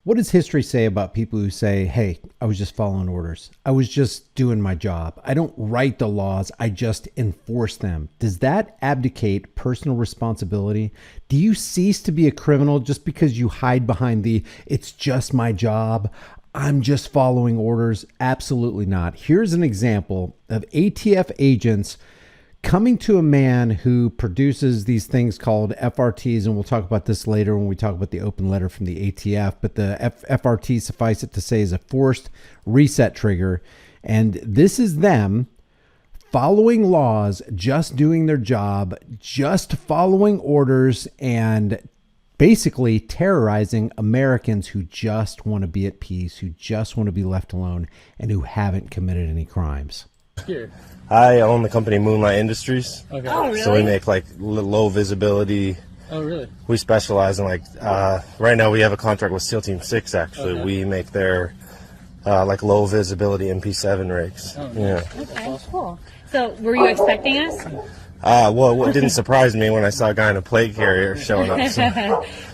What does history say about people who say, hey, I was just following orders? I was just doing my job. I don't write the laws. I just enforce them. Does that abdicate personal responsibility? Do you cease to be a criminal just because you hide behind the, it's just my job, I'm just following orders? Absolutely not. Here's an example of ATF agents coming to a man who produces these things called FRTs, and we'll talk about this later when we talk about the open letter from the ATF, but the FRT, suffice it to say, is a forced reset trigger. And this is them following laws, just doing their job, just following orders, and basically terrorizing Americans who just want to be at peace, who just want to be left alone, and who haven't committed any crimes. Here. I own the company Moonlight Industries. Okay. Oh, really? So we make like low visibility. Oh, really? We specialize in like, right now we have a contract with SEAL Team 6 actually. Okay. We make their like low visibility MP7 rigs. Oh, Yeah. Okay, cool. So were you expecting us? Well, it didn't surprise me when I saw a guy in a plate carrier showing up. So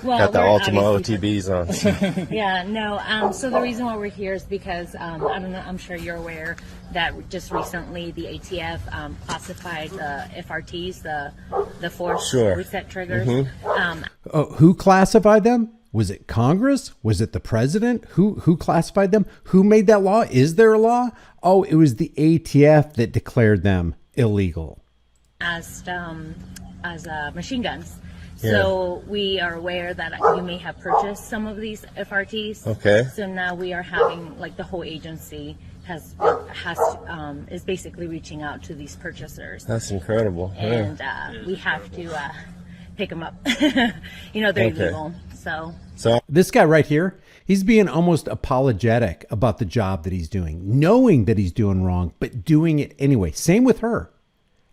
Well, got the we're Ultima obviously- OTBs on. So. Yeah, no. So the reason why we're here is because I don't know. I'm sure you're aware that just recently the ATF classified the FRTs, the force Sure. reset triggers. Who classified them? Was it Congress? Was it the president? Who classified them? Who made that law? Is there a law? Oh, it was the ATF that declared them illegal. as machine guns. Yeah. So we are aware that you may have purchased some of these FRTs. Okay. So now we are having, like, the whole agency is basically reaching out to these purchasers, That's incredible. Yeah. and we have to pick them up. You know, they're Okay. illegal. So This guy right here, he's being almost apologetic about the job that he's doing, knowing that he's doing wrong, but doing it anyway. Same with her.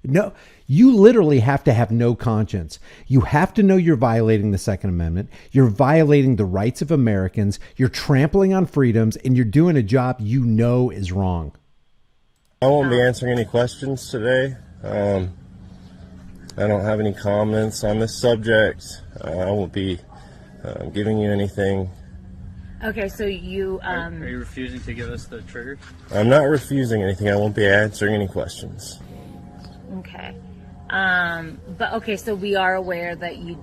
No, you literally have to have no conscience. You have to know you're violating the Second Amendment. You're violating the rights of Americans. You're trampling on freedoms, and you're doing a job you know is wrong. I won't be answering any questions today. I don't have any comments on this subject. I won't be giving you anything. okay, so you Are you refusing to give us the trigger? I'm not refusing anything. I won't be answering any questions. okay. But okay, so we are aware that you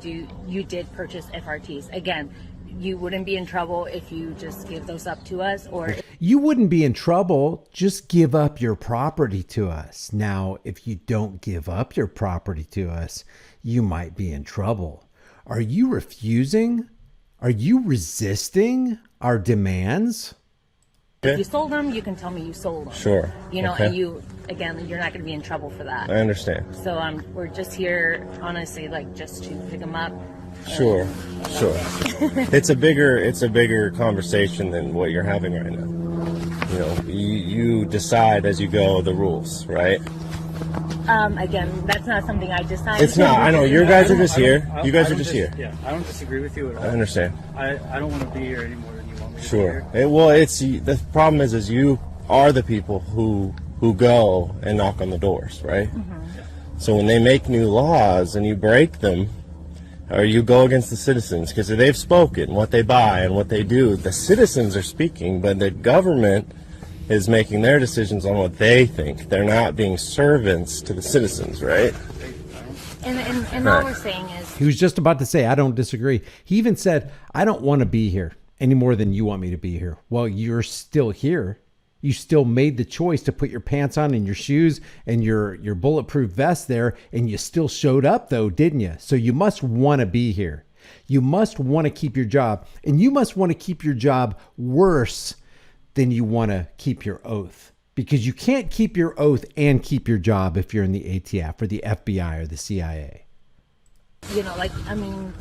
did purchase FRTs. Again, you wouldn't be in trouble if you just give those up to us, or You wouldn't be in trouble. Just give up your property to us. Now, if you don't give up your property to us, you might be in trouble. Are you refusing? Are you resisting our demands? if you sold them, you can tell me you sold them. Sure. You know, Okay. and you're not going to be in trouble for that. I understand. So we're just here, honestly, like, just to pick them up. Sure. Sure. It's a bigger conversation than what you're having right now. You know, you decide as you go the rules, right? Again, that's not something I decide. It's not. I know. Your guys are just here. You guys are just here. Yeah, I don't disagree with you at all. I understand. I don't want to be here any more than you want me to Sure. be here. Well, it's the problem is you are the people who go and knock on the doors, right? So when they make new laws and you break them, or you go against the citizens, because they've spoken what they buy and what they do, the citizens are speaking, but the government is making their decisions on what they think. They're not being servants to the citizens, right? And all we're saying is, He was just about to say, I don't disagree. He even said, I don't want to be here any more than you want me to be here. Well, you're still here. You still made the choice to put your pants on and your shoes and your bulletproof vest there, and you still showed up though, didn't you? So you must want to be here. You must want to keep your job, and you must want to keep your job worse than you want to keep your oath, because you can't keep your oath and keep your job if you're in the ATF or the FBI or the CIA. you know, like, I mean,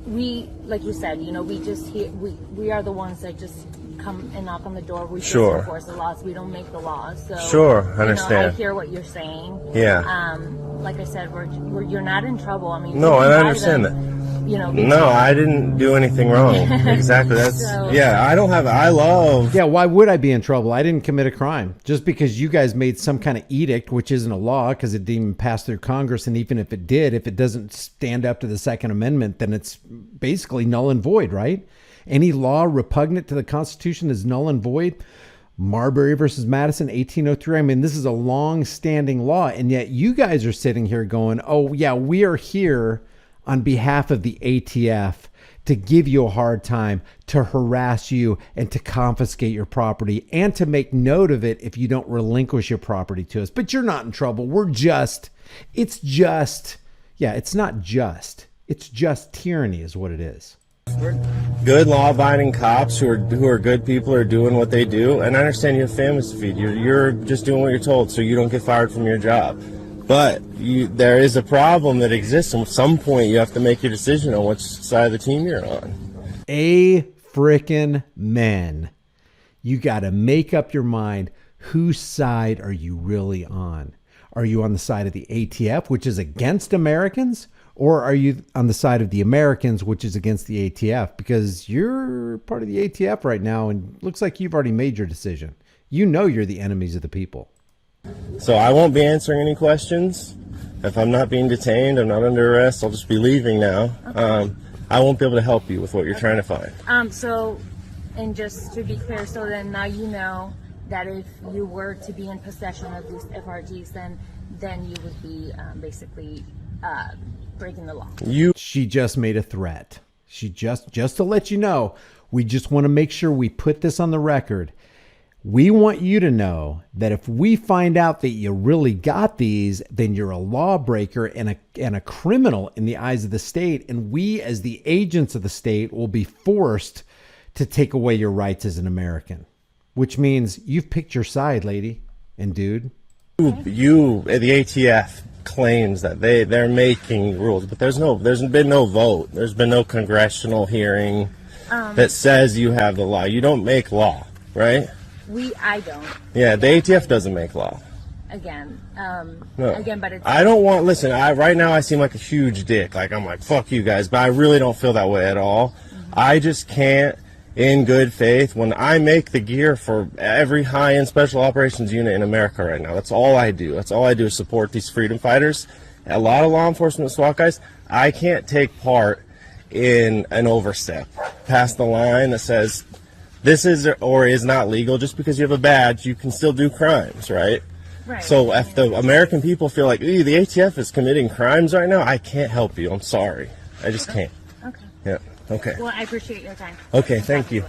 we, like you said, you know, we are the ones that just come and knock on the door. We just Sure. enforce the laws. We don't make the laws. So Sure, I you know, understand. I hear what you're saying. Yeah. Like I said, you're not in trouble. I mean, No, you can and I buy understand them, you know. No, I didn't do anything wrong. Exactly. That's So- yeah. I love. Yeah, why would I be in trouble? I didn't commit a crime. Just because you guys made some kind of edict, which isn't a law because it didn't even pass through Congress, and even if it did, if it doesn't stand up to the Second Amendment, then it's basically null and void, right? Any law repugnant to the Constitution is null and void. Marbury versus Madison, 1803. I mean, this is a long-standing law, and yet you guys are sitting here going, oh, yeah, we are here on behalf of the ATF to give you a hard time, to harass you, and to confiscate your property, and to make note of it if you don't relinquish your property to us. But you're not in trouble. It's not just. It's just tyranny is what it is. Good law-abiding cops who are good people are doing what they do, and I understand you have families to feed. You're just doing what you're told, so you don't get fired from your job. But there is a problem that exists, and at some point you have to make your decision on which side of the team you're on. Frickin' men, you got to make up your mind. Whose side are you really on? Are you on the side of the ATF, which is against Americans? Or are you on the side of the Americans, which is against the ATF? Because you're part of the ATF right now, and looks like you've already made your decision. You know you're the enemies of the people. So I won't be answering any questions. If I'm not being detained, I'm not under arrest, I'll just be leaving now. Okay. I won't be able to help you with what you're trying to find. So, and just to be clear, so then now you know that if you were to be in possession of these FRTs, then you would be basically breaking the law. She just made a threat. She just to let you know, we just want to make sure we put this on the record. We want you to know that if we find out that you really got these, then you're a lawbreaker and a criminal in the eyes of the state. And we, as the agents of the state, will be forced to take away your rights as an American, which means you've picked your side, lady and dude. The ATF claims that they're making rules, but there's been no vote. There's been no congressional hearing that says you have the law. You don't make law, right? I don't. Yeah, the ATF doesn't make law. Again, No. but it's. I don't want. Listen, right now I seem like a huge dick. Like I'm like fuck you guys, but I really don't feel that way at all. Mm-hmm. I just can't, in good faith, when I make the gear for every high-end special operations unit in America right now. That's all I do. That's all I do is support these freedom fighters. A lot of law enforcement SWAT guys. I can't take part in an overstep past the line that says this is or is not legal. Just because you have a badge, you can still do crimes, right? Right. So if the American people feel like, the ATF is committing crimes right now, I can't help you. I'm sorry. I just can't. Okay. Yeah. Okay. Well, I appreciate your time. Okay, thank you.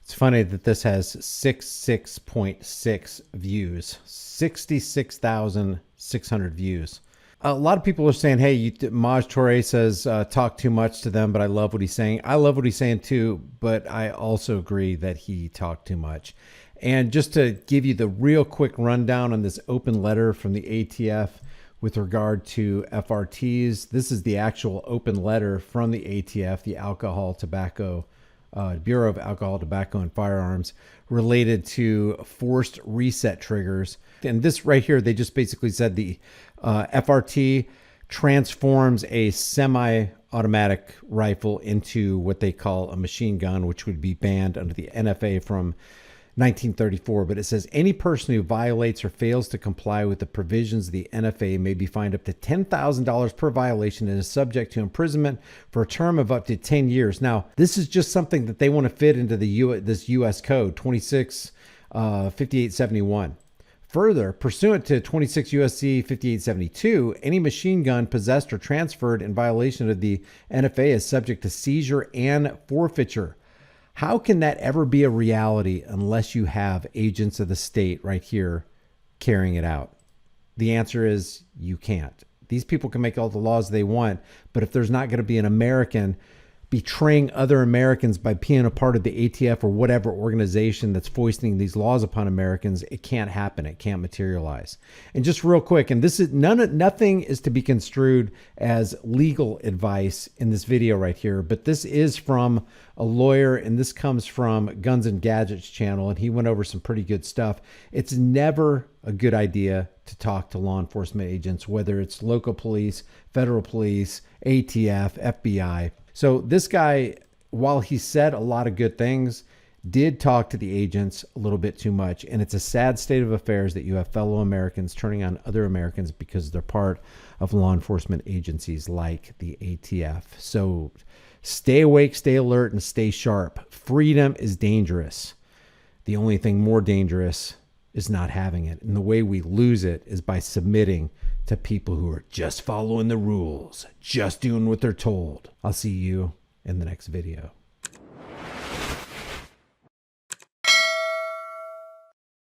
It's funny that this has 66.6 views, 66,600 views. A lot of people are saying, hey, Maj Toure says talk too much to them, but I love what he's saying. I love what he's saying too, but I also agree that he talked too much. And just to give you the real quick rundown on this open letter from the ATF with regard to FRTs, this is the actual open letter from the ATF, the Bureau of Alcohol, Tobacco, and Firearms, related to forced reset triggers. And this right here, they just basically said the FRT transforms a semi-automatic rifle into what they call a machine gun, which would be banned under the NFA from 1934. But it says any person who violates or fails to comply with the provisions of the NFA may be fined up to $10,000 per violation and is subject to imprisonment for a term of up to 10 years. Now, this is just something that they want to fit into this U.S. code 565871. Further, pursuant to 26 USC 5872, any machine gun possessed or transferred in violation of the NFA is subject to seizure and forfeiture. How can that ever be a reality unless you have agents of the state right here carrying it out? The answer is you can't. These people can make all the laws they want, but if there's not going to be an American betraying other Americans by being a part of the ATF or whatever organization that's foisting these laws upon Americans, it can't happen. It can't materialize. And just real quick, and this is nothing is to be construed as legal advice in this video right here, but this is from a lawyer, and this comes from Guns and Gadgets channel, and he went over some pretty good stuff. It's never a good idea to talk to law enforcement agents, whether it's local police, federal police, ATF, FBI. So this guy, while he said a lot of good things, did talk to the agents a little bit too much. And it's a sad state of affairs that you have fellow Americans turning on other Americans because they're part of law enforcement agencies like the ATF. So Stay awake, stay alert, and stay sharp. Freedom is dangerous. The only thing more dangerous is not having it. And the way we lose it is by submitting to people who are just following the rules, just doing what they're told. I'll see you in the next video.